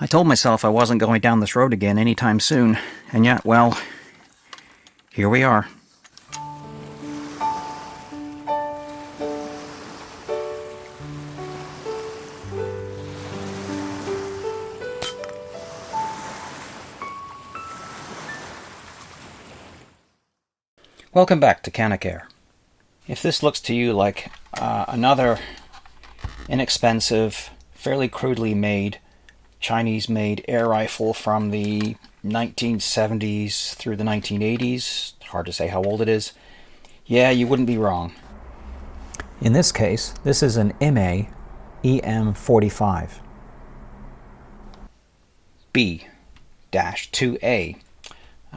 I told myself I wasn't going down this road again anytime soon, and yet, well, here we are. Welcome back to Canacair. If this looks to you like another inexpensive, fairly crudely made, Chinese-made air rifle from the 1970s through the 1980s, hard to say how old it is, yeah, you wouldn't be wrong. In this case, this is an Emei EM45 B-2A,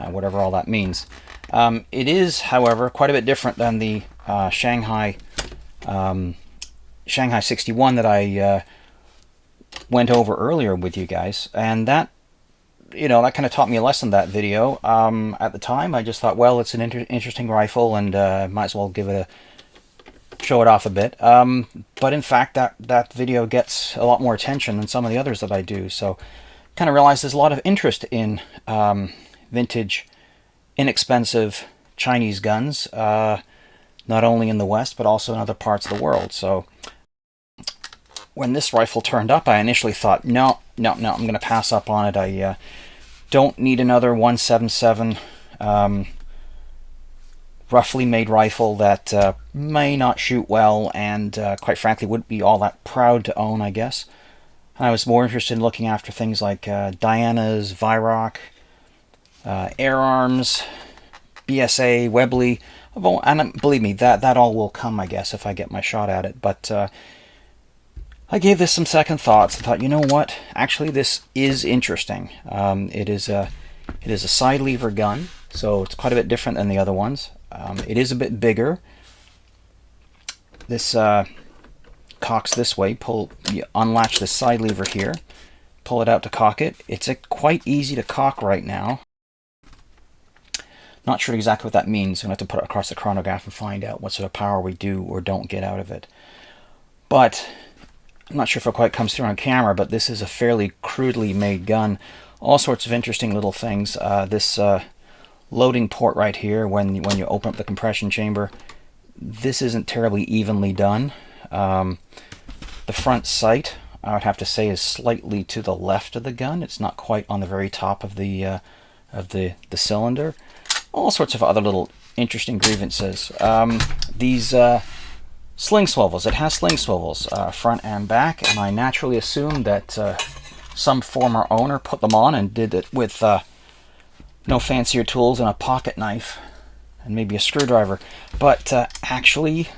whatever all that means. It is, however, quite a bit different than the Shanghai 61 that I went over earlier with you guys, and that, that kind of taught me a lesson, that video. At the time, I just thought, well, it's an interesting rifle, and might as well show it off a bit. But in fact, that video gets a lot more attention than some of the others that I do. So, kind of realized there's a lot of interest in vintage, inexpensive Chinese guns, not only in the West, but also in other parts of the world. So when this rifle turned up, I initially thought, no, I'm going to pass up on it. I don't need another 177 roughly made rifle that may not shoot well, and quite frankly wouldn't be all that proud to own, I guess. I was more interested in looking after things like Diana's, Viroc, Air Arms, BSA, Webley, and believe me, that all will come, I guess, if I get my shot at it. But I gave this some second thoughts and thought, you know what? Actually, this is interesting. It is a side lever gun, so it's quite a bit different than the other ones. It is a bit bigger. This cocks this way. You unlatch the side lever here, pull it out to cock it. It's quite easy to cock right now. Not sure exactly what that means. I'm going to have to put it across the chronograph and find out what sort of power we do or don't get out of it. But I'm not sure if it quite comes through on camera, but this is a fairly crudely made gun. All sorts of interesting little things. This loading port right here, when you open up the compression chamber, this isn't terribly evenly done. The front sight, I would have to say, is slightly to the left of the gun. It's not quite on the very top of the cylinder. All sorts of other little interesting grievances. These sling swivels. It has sling swivels, front and back, and I naturally assumed that some former owner put them on and did it with no fancier tools than a pocket knife and maybe a screwdriver. But actually,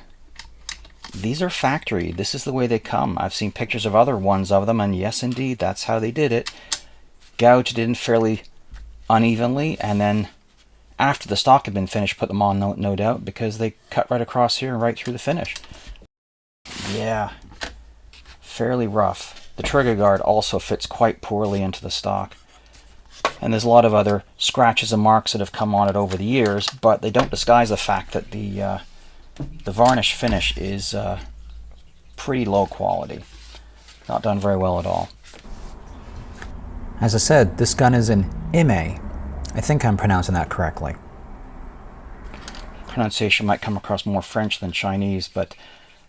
these are factory. This is the way they come. I've seen pictures of other ones of them, and yes, indeed, that's how they did it. Gouged in fairly unevenly, and then after the stock had been finished, put them on, no doubt, because they cut right across here and right through the finish. Yeah, fairly rough. The trigger guard also fits quite poorly into the stock. And there's a lot of other scratches and marks that have come on it over the years, but they don't disguise the fact that the varnish finish is pretty low quality. Not done very well at all. As I said, this gun is an Emei. I think I'm pronouncing that correctly. Pronunciation might come across more French than Chinese, but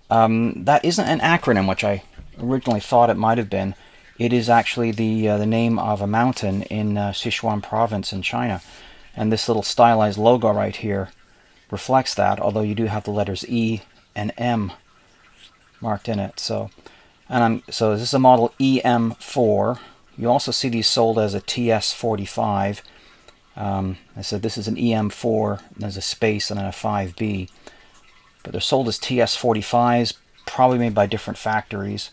that isn't an acronym, which I originally thought it might have been. It is actually the name of a mountain in Sichuan province in China. And this little stylized logo right here reflects that, although you do have the letters E and M marked in it. So this is a model EM4. You also see these sold as a TS45. I said this is an EM4, there's a space and then a 5B. But they're sold as TS45s, probably made by different factories.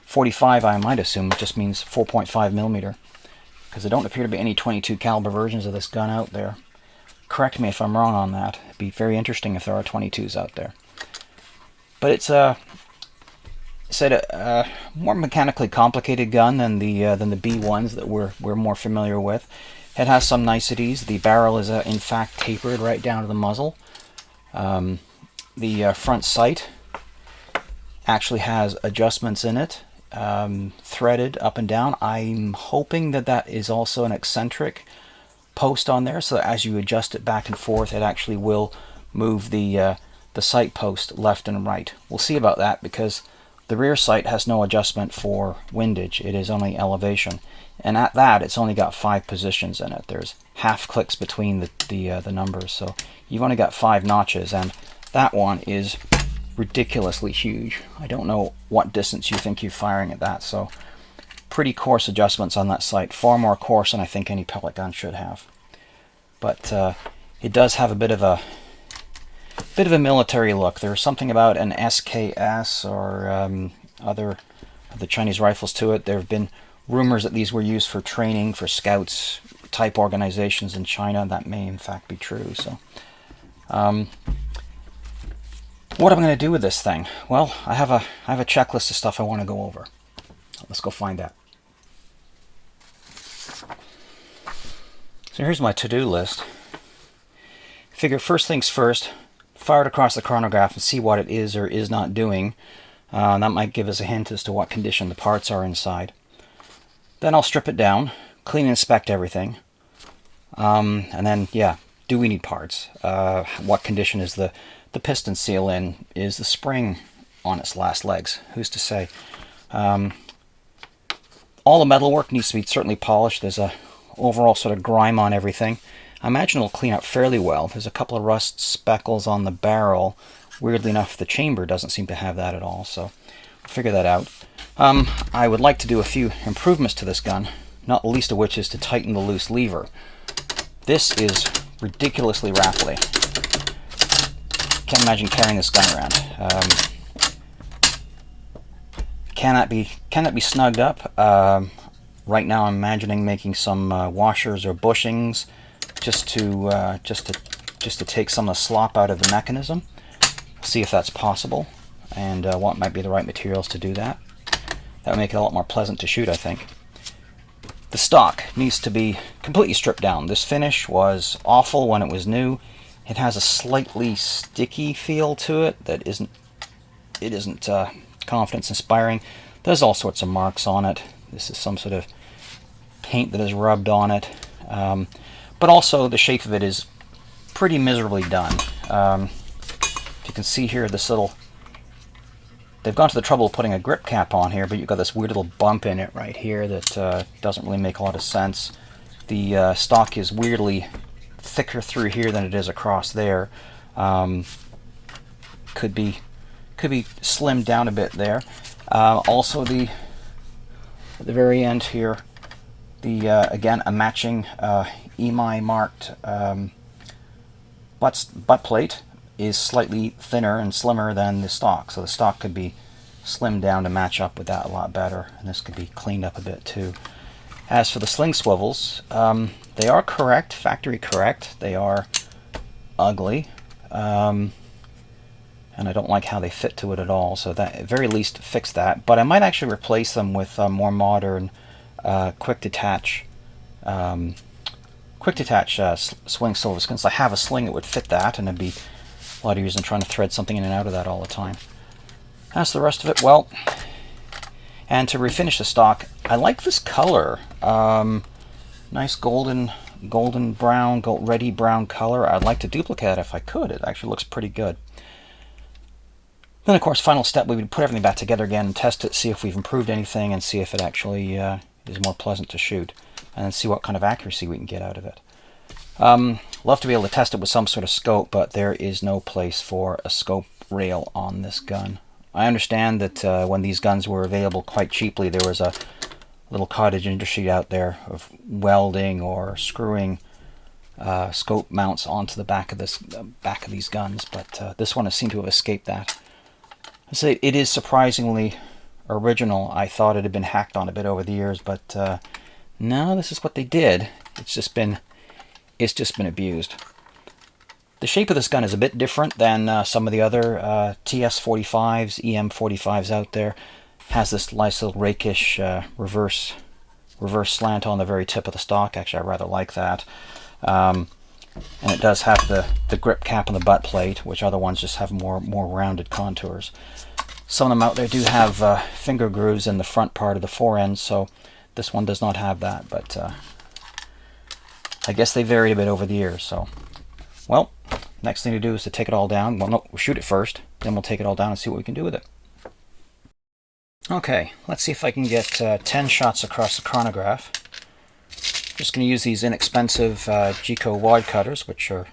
45, I might assume, just means 4.5 millimeter, because there don't appear to be any 22 caliber versions of this gun out there. Correct me if I'm wrong on that. It'd be very interesting if there are 22s out there. But it's a more mechanically complicated gun than the B1s that we're more familiar with. It has some niceties. The barrel is in fact tapered right down to the muzzle. The front sight actually has adjustments in it. threaded up and down. I'm hoping that that is also an eccentric post on there, so that as you adjust it back and forth, it actually will move the sight post left and right. We'll see about that, because the rear sight has no adjustment for windage. It is only elevation, and at that, it's only got 5 positions in it. There's half clicks between the numbers, so you've only got 5 notches, and that one is ridiculously huge. I don't know what distance you think you're firing at that, so pretty coarse adjustments on that sight, far more coarse than I think any pellet gun should have. But it does have a bit of a military look. There's something about an SKS or other of the Chinese rifles to it. There have been rumors that these were used for training for scouts type organizations in China. That may in fact be true. So what am I going to do with this thing? Well, I have a checklist of stuff I want to go over. Let's go find that. So here's my to-do list. Figure first things first, fire it across the chronograph and see what it is or is not doing. That might give us a hint as to what condition the parts are inside. Then I'll strip it down, clean and inspect everything. And then, yeah, do we need parts? What condition is the piston seal in? Is the spring on its last legs? Who's to say? All the metalwork needs to be certainly polished. There's a overall sort of grime on everything. I imagine it'll clean up fairly well. There's a couple of rust speckles on the barrel. Weirdly enough, the chamber doesn't seem to have that at all, so we'll figure that out. I would like to do a few improvements to this gun, not the least of which is to tighten the loose lever. This is ridiculously rattly. Can't imagine carrying this gun around. Cannot be snugged up. Right now I'm imagining making some washers or bushings just to take some of the slop out of the mechanism. See if that's possible, and what might be the right materials to do that. That would make it a lot more pleasant to shoot, I think. The stock needs to be completely stripped down. This finish was awful when it was new. It has a slightly sticky feel to it that isn't confidence inspiring. There's all sorts of marks on it. This is some sort of paint that is rubbed on it. But also the shape of it is pretty miserably done. If you can see here, this little... They've gone to the trouble of putting a grip cap on here, but you've got this weird little bump in it right here that doesn't really make a lot of sense. The stock is weirdly thicker through here than it is across there. Could be slimmed down a bit there. Also, at the very end here, again a matching Emei marked butt plate is slightly thinner and slimmer than the stock, so the stock could be slimmed down to match up with that a lot better, and this could be cleaned up a bit too. As for the sling swivels, they are correct, factory correct. They are ugly, and I don't like how they fit to it at all, so that at very least fix that. But I might actually replace them with more modern quick detach swing swivels, since I have a sling that would fit that, and it'd be a lot easier than trying to thread something in and out of that all the time. As the rest of it, well, and to refinish the stock, I like this color. Nice golden brown, reddy brown color. I'd like to duplicate it if I could. It actually looks pretty good. Then, of course, final step, we would put everything back together again and test it, see if we've improved anything, and see if it actually is more pleasant to shoot, and then see what kind of accuracy we can get out of it. Love to be able to test it with some sort of scope, but there is no place for a scope rail on this gun. I understand that when these guns were available quite cheaply, there was a little cottage industry out there of welding or screwing scope mounts onto the back of these guns, but this one has seemed to have escaped that. I say it is surprisingly original. I thought it had been hacked on a bit over the years, but no, this is what they did. It's just been abused. The shape of this gun is a bit different than some of the other TS-45s, EM45s out there. Has this nice little rakish reverse slant on the very tip of the stock. Actually, I rather like that. And it does have the grip cap on the butt plate, which other ones just have more rounded contours. Some of them out there do have finger grooves in the front part of the forends, so this one does not have that, but I guess they varied a bit over the years. So, well, next thing to do is to take it all down. Well, no, we'll shoot it first, then we'll take it all down and see what we can do with it. Okay, let's see if I can get 10 shots across the chronograph. Just going to use these inexpensive Geco wad cutters, which are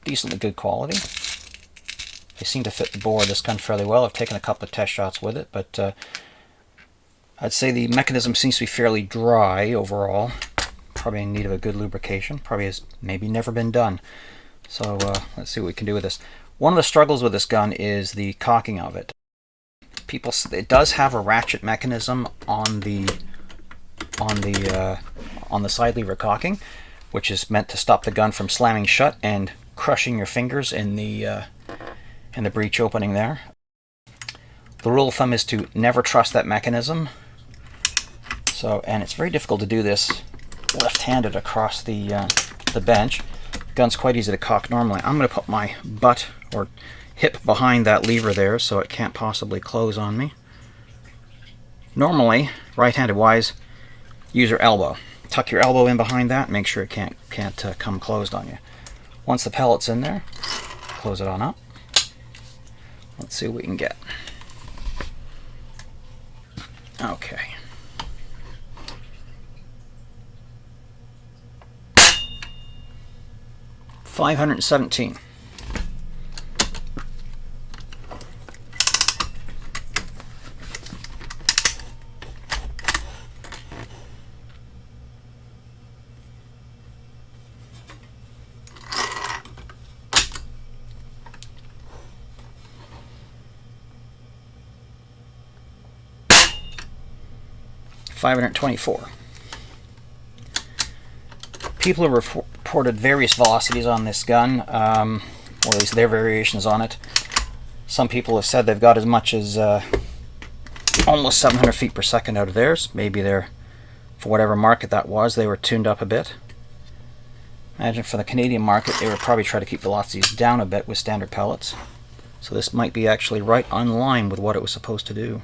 decently good quality. They seem to fit the bore of this gun fairly well. I've taken a couple of test shots with it, but I'd say the mechanism seems to be fairly dry overall. Probably in need of a good lubrication. Probably has maybe never been done. So let's see what we can do with this. One of the struggles with this gun is the cocking of it. It does have a ratchet mechanism on the side lever cocking, which is meant to stop the gun from slamming shut and crushing your fingers in the breech opening there. The rule of thumb is to never trust that mechanism. So, and it's very difficult to do this left-handed across the bench. The gun's quite easy to cock normally. I'm going to put my butt or hip behind that lever there so it can't possibly close on me. Normally, right-handed wise, use your elbow. Tuck your elbow in behind that, make sure it can't come closed on you. Once the pellet's in there, close it on up. Let's see what we can get. Okay. $517. $524. People have reported various velocities on this gun, or at least their variations on it. Some people have said they've got as much as almost 700 feet per second out of theirs. Maybe they're, for whatever market that was, they were tuned up a bit. Imagine for the Canadian market, they would probably try to keep velocities down a bit with standard pellets. So this might be actually right on line with what it was supposed to do.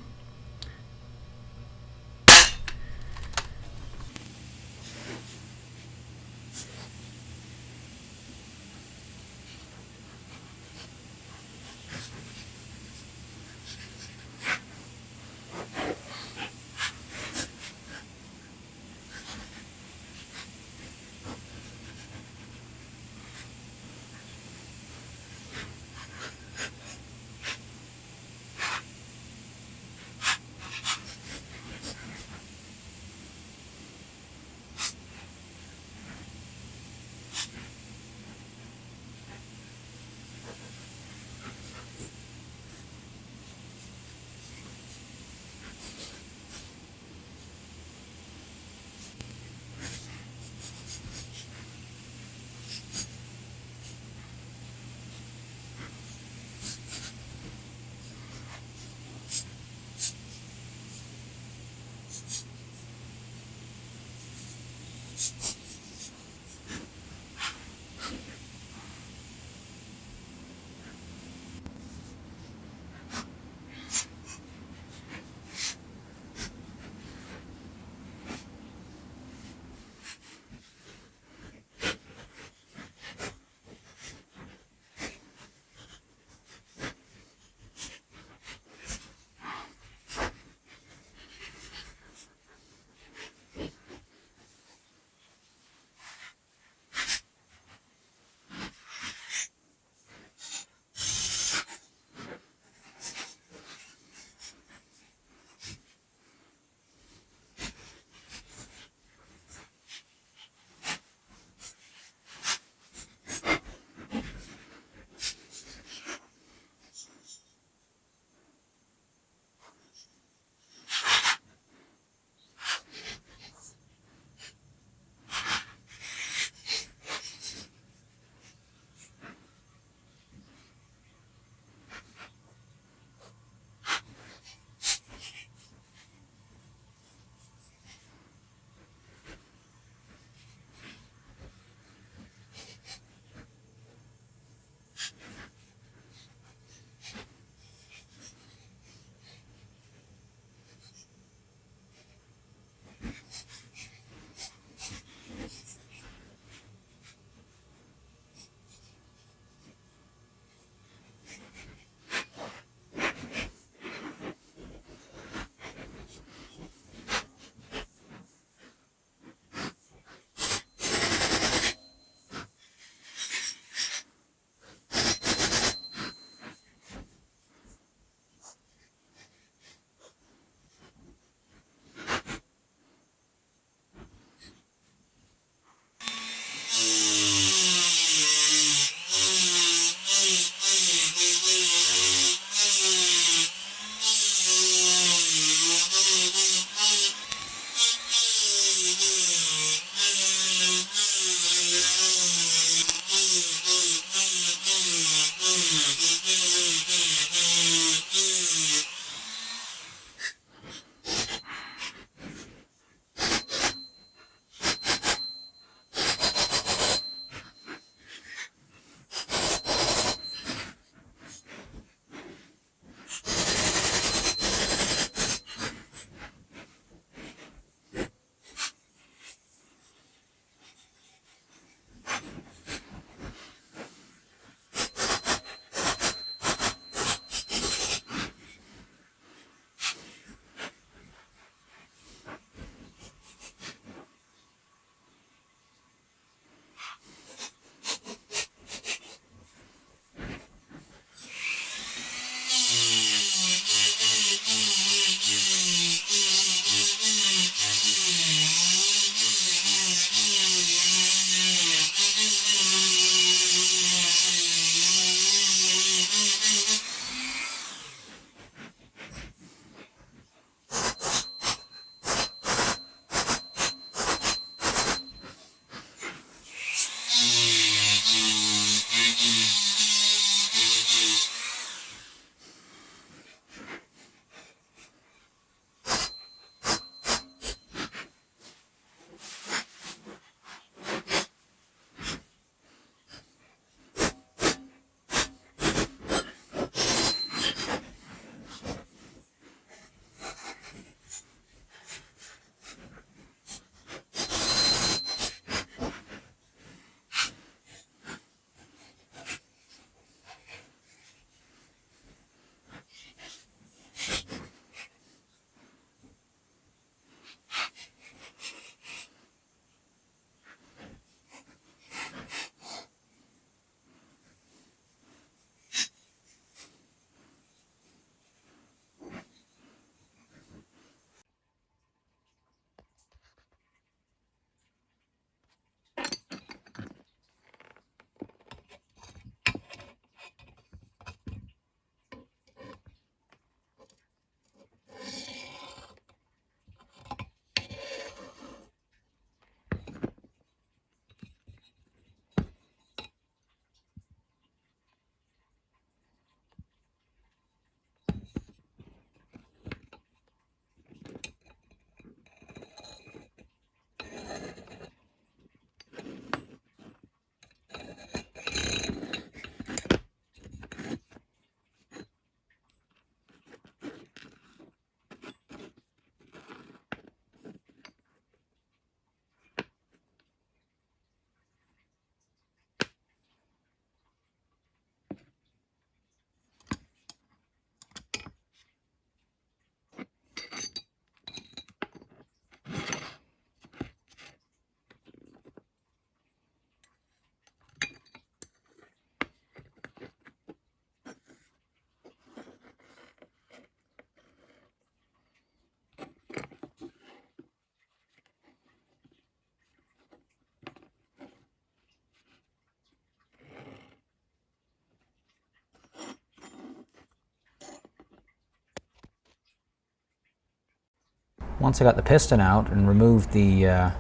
Once I got the piston out and removed the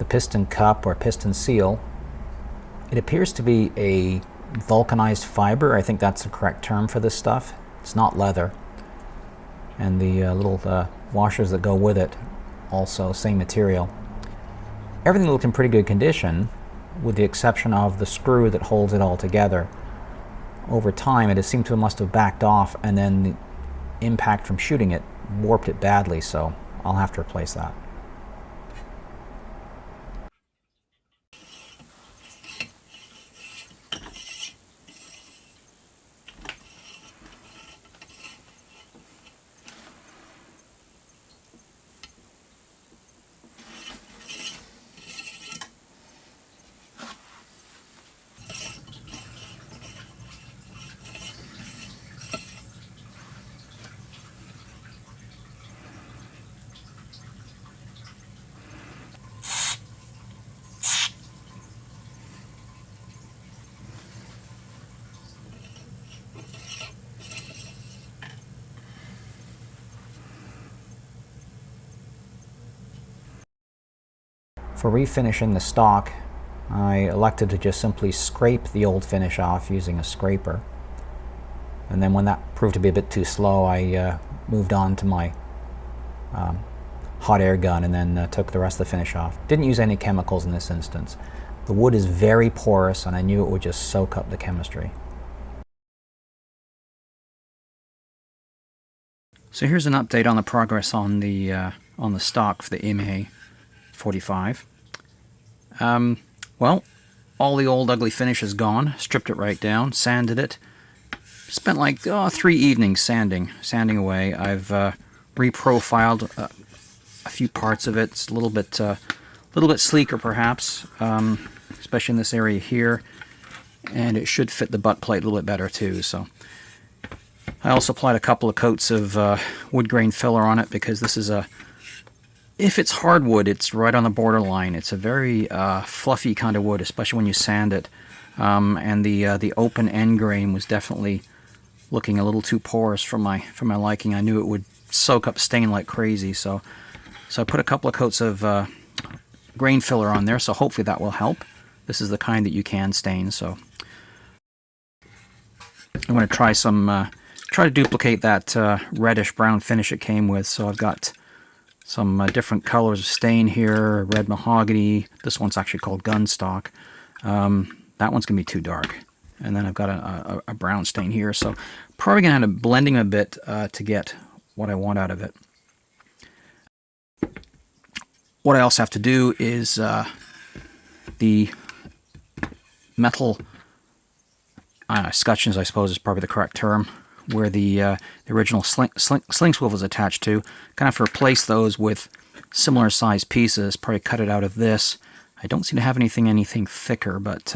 piston cup or piston seal, it appears to be a vulcanized fiber. I think that's the correct term for this stuff. It's not leather. And the little washers that go with it, also same material. Everything looked in pretty good condition, with the exception of the screw that holds it all together. Over time, it seemed to must have backed off, and then the impact from shooting it warped it badly, so I'll have to replace that. For refinishing the stock, I elected to just simply scrape the old finish off using a scraper. And then when that proved to be a bit too slow, I moved on to my hot air gun and then took the rest of the finish off. Didn't use any chemicals in this instance. The wood is very porous and I knew it would just soak up the chemistry. So here's an update on the progress on the stock for the Emei 45. Well, all the old ugly finish is gone. Stripped it right down, sanded it. Spent like 3 evenings sanding away. I've reprofiled a few parts of it. It's a little bit sleeker perhaps, especially in this area here, and it should fit the butt plate a little bit better too. So I also applied a couple of coats of wood grain filler on it because this is if it's hardwood, it's right on the borderline. It's a very fluffy kind of wood, especially when you sand it. And the open end grain was definitely looking a little too porous for my liking. I knew it would soak up stain like crazy, so I put a couple of coats of grain filler on there. So hopefully that will help. This is the kind that you can stain. So I'm going to try to duplicate that reddish brown finish it came with. So I've got some different colors of stain here, red mahogany. This one's actually called gunstock. That one's going to be too dark. And then I've got a brown stain here. So probably going to have to blend them a bit to get what I want out of it. What I also have to do is the metal scutcheons, I suppose is probably the correct term, where the original sling swivel is attached to. Kind of have to replace those with similar sized pieces, probably cut it out of this. I don't seem to have anything thicker, but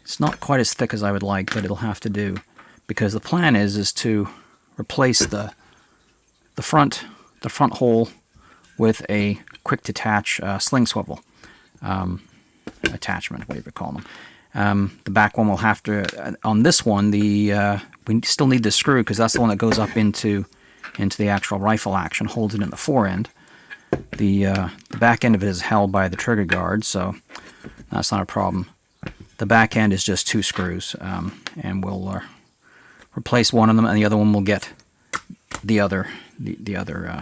it's not quite as thick as I would like, but it'll have to do. Because the plan is to replace the front hole with a quick detach sling swivel attachment, whatever you call them. The back one will have to, on this one, we still need the screw because that's the one that goes up into the actual rifle action, holds it in the forend. The back end of it is held by the trigger guard, so that's not a problem. The back end is just 2 screws, and we'll replace one of them, and the other one will get the other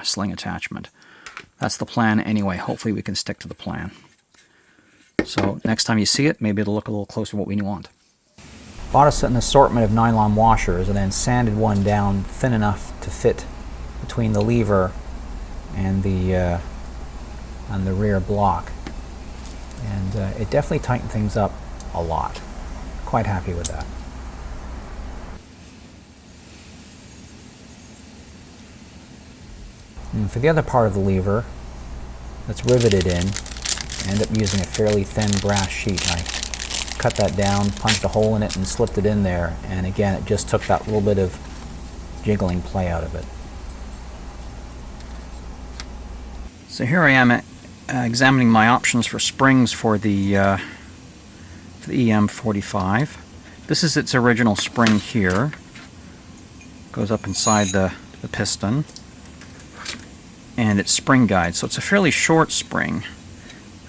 sling attachment. That's the plan anyway. Hopefully we can stick to the plan. So next time you see it, maybe it'll look a little closer to what we want. Bought an assortment of nylon washers and then sanded one down thin enough to fit between the lever and the rear block. And it definitely tightened things up a lot. Quite happy with that. And for the other part of the lever that's riveted in, I end up using a fairly thin brass sheet. I cut that down, punched a hole in it, and slipped it in there. And again, it just took that little bit of jiggling play out of it. So here I am examining my options for springs for the EM45. This is its original spring here. Goes up inside the piston. and its spring guide. So it's a fairly short spring.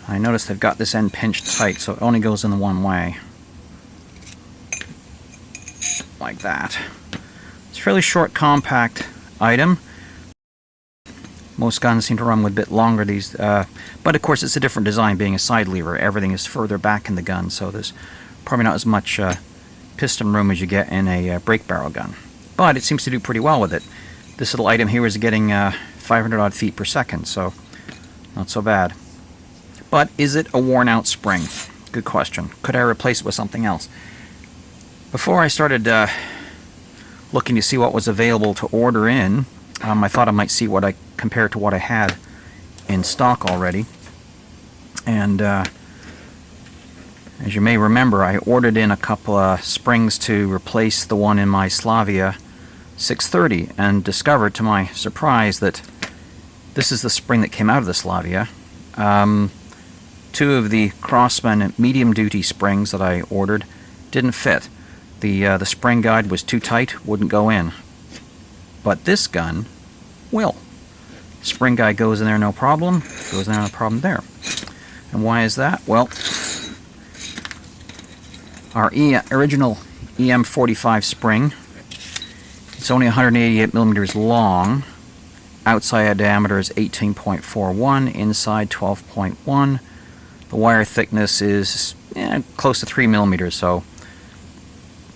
I noticed they've got this end pinched tight, so it only goes in the one way. Like that. It's a fairly short, compact item. Most guns seem to run with a bit longer these, but of course it's a different design, being a side lever. Everything is further back in the gun, so there's probably not as much piston room as you get in a brake barrel gun. But it seems to do pretty well with it. This little item here is getting 500 odd feet per second, so not so bad. But is it a worn out spring? Good question. Could I replace it with something else? Before I started looking to see what was available to order in, I thought I might see what I compare to what I had in stock already. And as you may remember, I ordered in a couple of springs to replace the one in my Slavia 630, and discovered to my surprise that this is the spring that came out of the Slavia. Two of the Craftsman medium duty springs that I ordered didn't fit. The spring guide was too tight, wouldn't go in. But this gun will. Spring guide goes in there no problem, goes in there no problem there. And why is that? Well, our original EM45 spring, it's only 188 millimeters long. Outside diameter is 18.41, inside 12.1. The wire thickness is close to 3 millimeters, so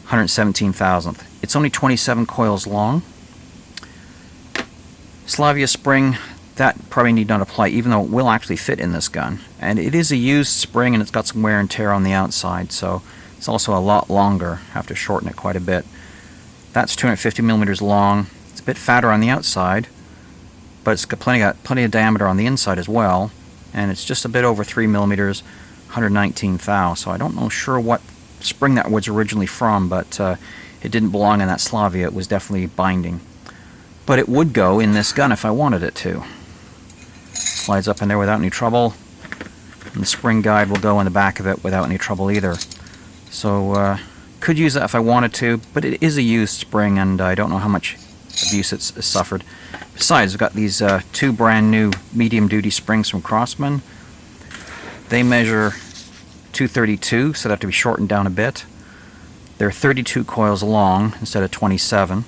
117 thousandth. It's only 27 coils long. Slavia spring, that probably need not apply, even though it will actually fit in this gun. And it is a used spring, and it's got some wear and tear on the outside, so it's also a lot longer. Have to shorten it quite a bit. That's 250 millimeters long. It's a bit fatter on the outside, but it's got plenty of diameter on the inside as well. And it's just a bit over 3 millimeters, 119 thou. So I don't know sure what spring that was originally from, but it didn't belong in that Slavia. It was definitely binding. But it would go in this gun if I wanted it to. Slides up in there without any trouble. And the spring guide will go in the back of it without any trouble either. So could use that if I wanted to, but it is a used spring, and I don't know how much abuse it's suffered. Besides, I've got these two brand new medium duty springs from Craftsman. They measure 232, so they have to be shortened down a bit. They're 32 coils long instead of 27.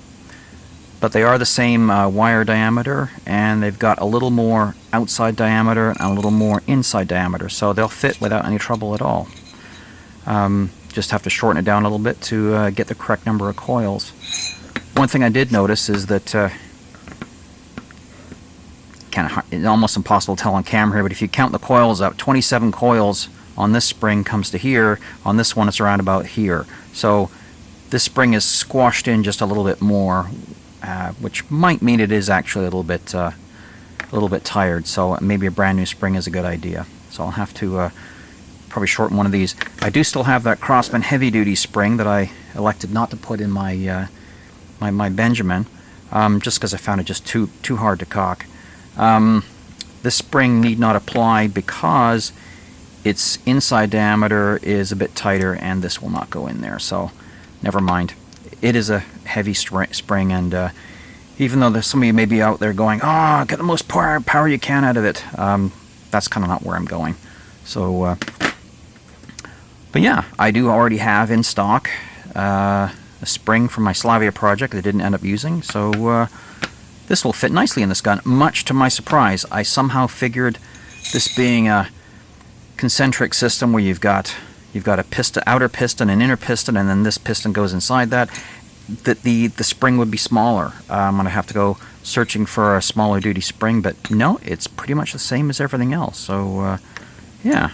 But they are the same wire diameter, and they've got a little more outside diameter and a little more inside diameter, so they'll fit without any trouble at all. Just have to shorten it down a little bit to get the correct number of coils. One thing I did notice is that it's almost impossible to tell on camera here, but if you count the coils up, 27 coils on this spring comes to here. On this one, it's around about here. So this spring is squashed in just a little bit more, which might mean it is actually a little bit tired. So maybe a brand new spring is a good idea. So I'll have to probably shorten one of these. I do still have that Craftsman heavy duty spring that I elected not to put in my my Benjamin, just because I found it just too hard to cock. This spring need not apply because its inside diameter is a bit tighter, and this will not go in there, so never mind. It is a heavy spring, and even though there's some of you may be out there going, "Oh, get the most power you can out of it," that's kind of not where I'm going. So, but yeah, I do already have in stock a spring from my Slavia project that I didn't end up using, so this will fit nicely in this gun, much to my surprise. I somehow figured this being a concentric system where you've got a piston, outer piston, and inner piston, and then this piston goes inside that the spring would be smaller. I'm going to have to go searching for a smaller duty spring, but no, it's pretty much the same as everything else. So yeah,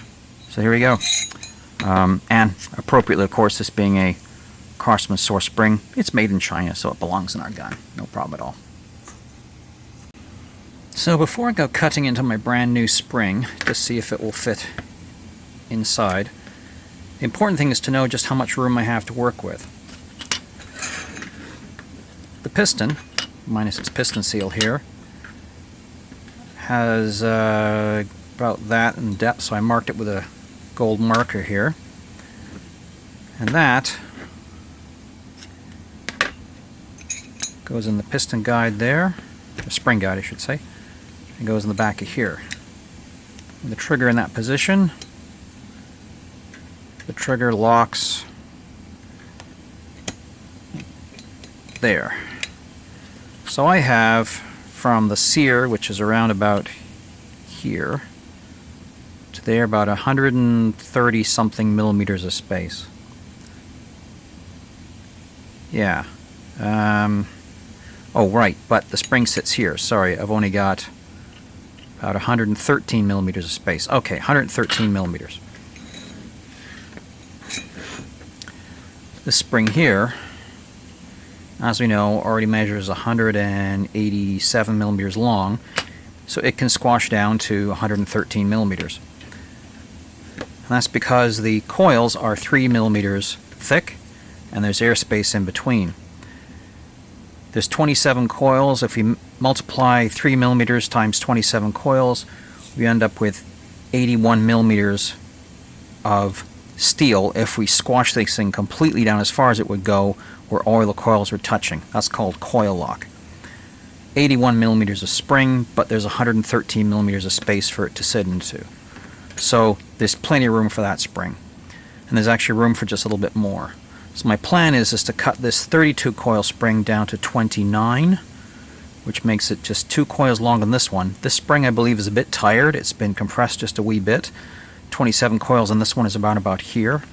so here we go. And appropriately, of course, this being a Craftsman source spring, it's made in China, so it belongs in our gun. No problem at all. So before I go cutting into my brand new spring to see if it will fit inside, the important thing is to know just how much room I have to work with. The piston, minus its piston seal here, has about that in depth, so I marked it with a gold marker here. And that goes in the piston guide there, the spring guide I should say. It goes in the back of here. With the trigger in that position, the trigger locks there. So I have from the sear, which is around about here, to there about 130 something millimeters of space. Yeah. Oh, right, but the spring sits here. Sorry, I've only got about 113 millimeters of space. Okay, 113 millimeters. This spring here, as we know, already measures 187 millimeters long, so it can squash down to 113 millimeters. And that's because the coils are 3 millimeters thick, and there's airspace in between. There's 27 coils. If we multiply 3 millimeters times 27 coils, we end up with 81 millimeters of steel if we squash this thing completely down as far as it would go where all the coils are touching. That's called coil lock. 81 millimeters of spring, but there's 113 millimeters of space for it to sit into. So there's plenty of room for that spring. And there's actually room for just a little bit more. So my plan is to cut this 32 coil spring down to 29, which makes it just 2 coils longer than this one. This spring, I believe, is a bit tired. It's been compressed just a wee bit. 27 coils, and this one is about here.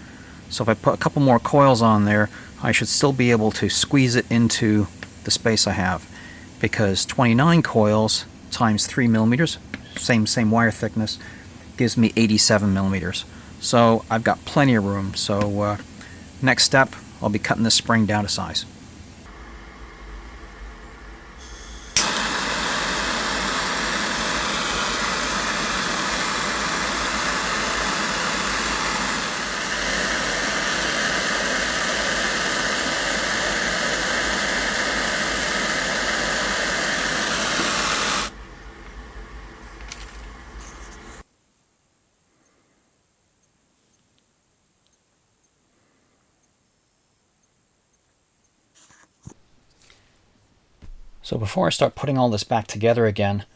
So if I put a couple more coils on there, I should still be able to squeeze it into the space I have, because 29 coils times 3 millimeters, same wire thickness, gives me 87 millimeters. So I've got plenty of room. So next step, I'll be cutting this spring down to size. So before I start putting all this back together again,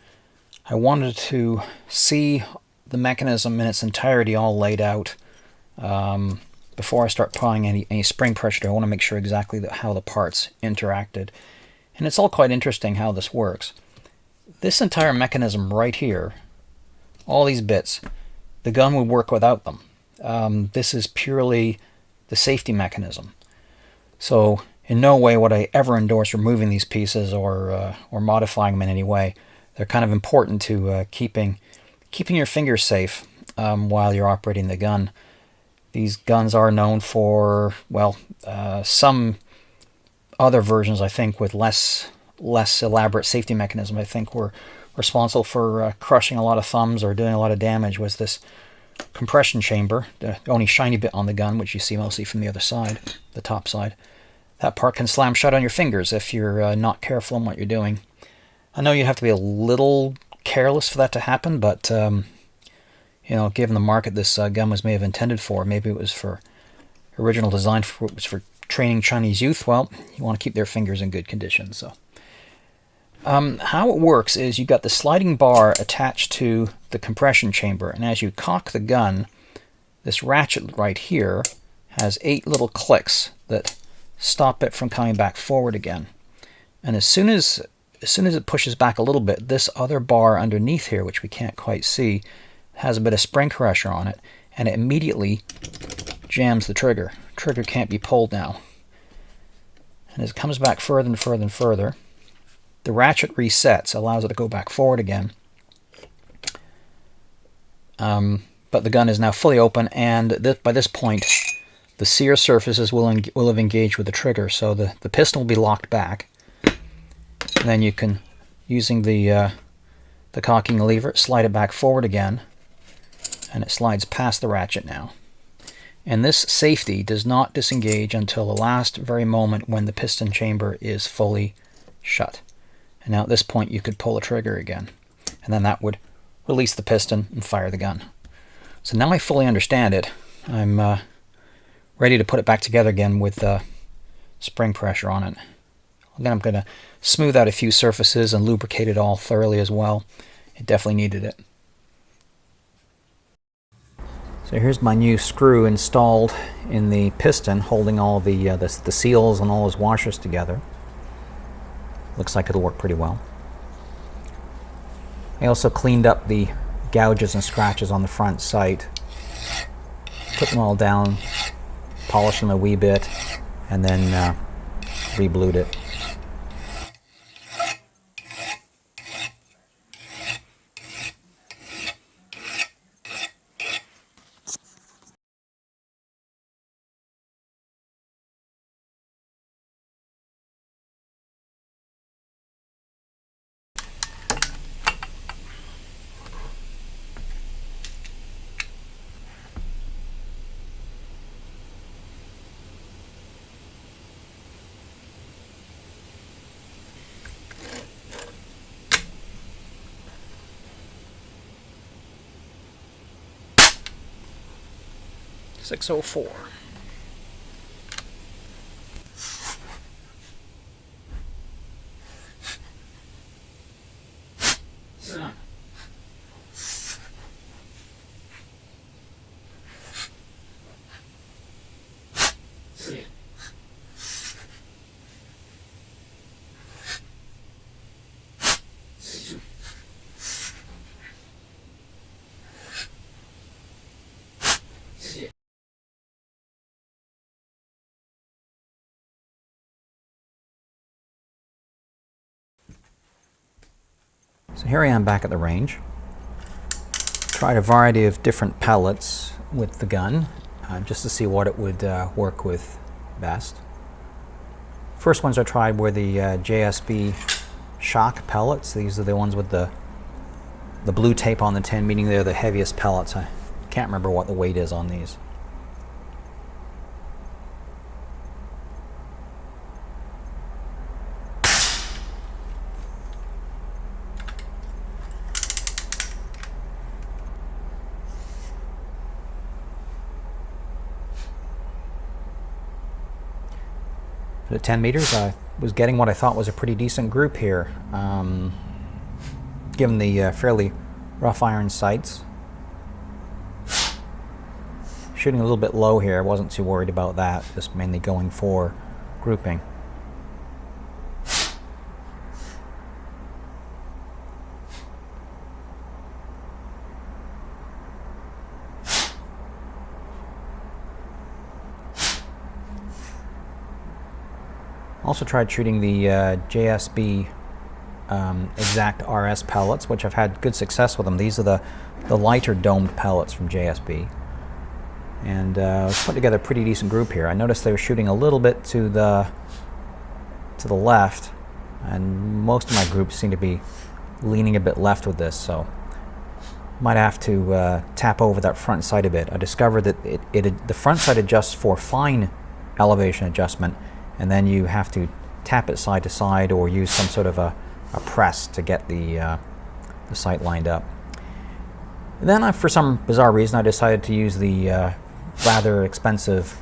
I wanted to see the mechanism in its entirety all laid out. Before I start applying any spring pressure, I want to make sure exactly how the parts interacted. And it's all quite interesting how this works. This entire mechanism right here, all these bits, the gun would work without them. This is purely the safety mechanism. So in no way would I ever endorse removing these pieces or modifying them in any way. They're kind of important to keeping your fingers safe while you're operating the gun. These guns are known for, well, some other versions, I think, with less elaborate safety mechanism, I think were responsible for crushing a lot of thumbs or doing a lot of damage, was this compression chamber, the only shiny bit on the gun, which you see mostly from the other side, the top side. That part can slam shut on your fingers if you're not careful in what you're doing. I know you have to be a little careless for that to happen, but you know, given the market this gun was may have intended for, maybe it was for original design, it was for training Chinese youth. Well, you want to keep their fingers in good condition. So, how it works is you've got the sliding bar attached to the compression chamber, and as you cock the gun, this ratchet right here has 8 little clicks that stop it from coming back forward again. And as soon as it pushes back a little bit, this other bar underneath here, which we can't quite see, has a bit of spring pressure on it, and it immediately jams the trigger. Trigger can't be pulled now. And as it comes back further and further and further, the ratchet resets, allows it to go back forward again. But the gun is now fully open, and by this point, the sear surfaces will have engaged with the trigger, so the piston will be locked back. And then you can, using the cocking lever, slide it back forward again, and it slides past the ratchet now. And this safety does not disengage until the last very moment when the piston chamber is fully shut. And now at this point you could pull the trigger again, and then that would release the piston and fire the gun. So now I fully understand it. I'm ready to put it back together again with spring pressure on it. Then I'm going to smooth out a few surfaces and lubricate it all thoroughly as well. It definitely needed it. So here's my new screw installed in the piston, holding all the seals and all those washers together. Looks like it'll work pretty well. I also cleaned up the gouges and scratches on the front sight. Put them all down, polished them a wee bit, and then re-blued it. .604. So here I am back at the range. Tried a variety of different pellets with the gun just to see what it would work with best. First ones I tried were the JSB shock pellets. These are the ones with the blue tape on the tin, meaning they're the heaviest pellets. I can't remember what the weight is on these. At 10 meters, I was getting what I thought was a pretty decent group here, given the fairly rough iron sights. Shooting a little bit low here, I wasn't too worried about that, just mainly going for grouping. Also tried shooting the JSB exact RS pellets, which I've had good success with them. These are the lighter domed pellets from JSB. And I put together a pretty decent group here. I noticed they were shooting a little bit to the left, and most of my groups seem to be leaning a bit left with this, so might have to tap over that front sight a bit. I discovered that the front sight adjusts for fine elevation adjustment, and then you have to tap it side to side or use some sort of a press to get the sight lined up. And then for some bizarre reason I decided to use the rather expensive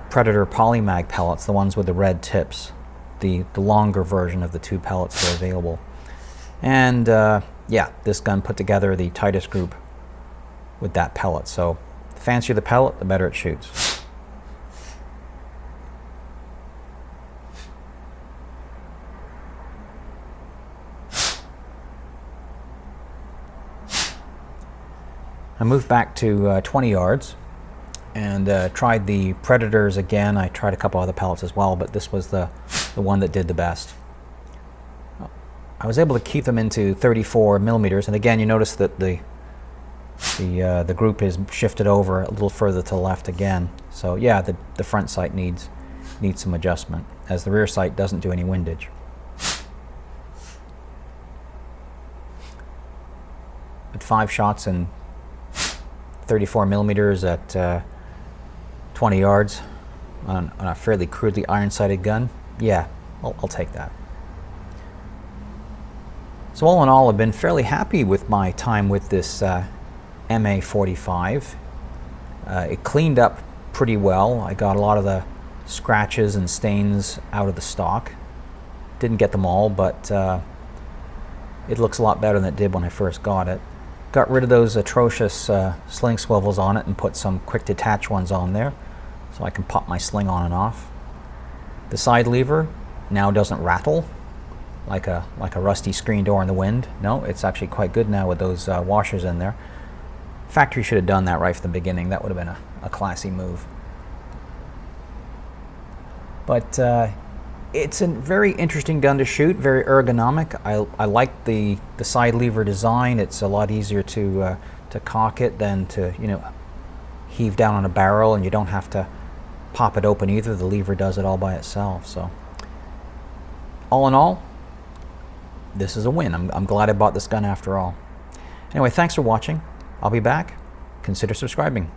Predator Polymag pellets, the ones with the red tips, the longer version of the two pellets that are available. And yeah, this gun put together the tightest group with that pellet. So the fancier the pellet, the better it shoots. I moved back to 20 yards and tried the Predators again. I tried a couple other pellets as well, but this was the one that did the best. I was able to keep them into 34 millimeters, and again you notice that the group is shifted over a little further to the left again. So yeah, the front sight needs some adjustment, as the rear sight doesn't do any windage. But 5 shots in 34 millimeters at 20 yards on a fairly crudely iron-sighted gun, yeah, I'll take that. So all in all, I've been fairly happy with my time with this Emei 45. It cleaned up pretty well. I got a lot of the scratches and stains out of the stock. Didn't get them all, but it looks a lot better than it did when I first got it. Got rid of those atrocious sling swivels on it and put some quick detach ones on there so I can pop my sling on and off. The side lever now doesn't rattle like a rusty screen door in the wind. No, it's actually quite good now with those washers in there. Factory should have done that right from the beginning. That would have been a classy move. But it's a very interesting gun to shoot, very ergonomic. I like the side lever design. It's a lot easier to cock it than to, you know, heave down on a barrel, and you don't have to pop it open either. The lever does it all by itself. So all in all, this is a win. I'm glad I bought this gun after all. Anyway, thanks for watching. I'll be back. Consider subscribing.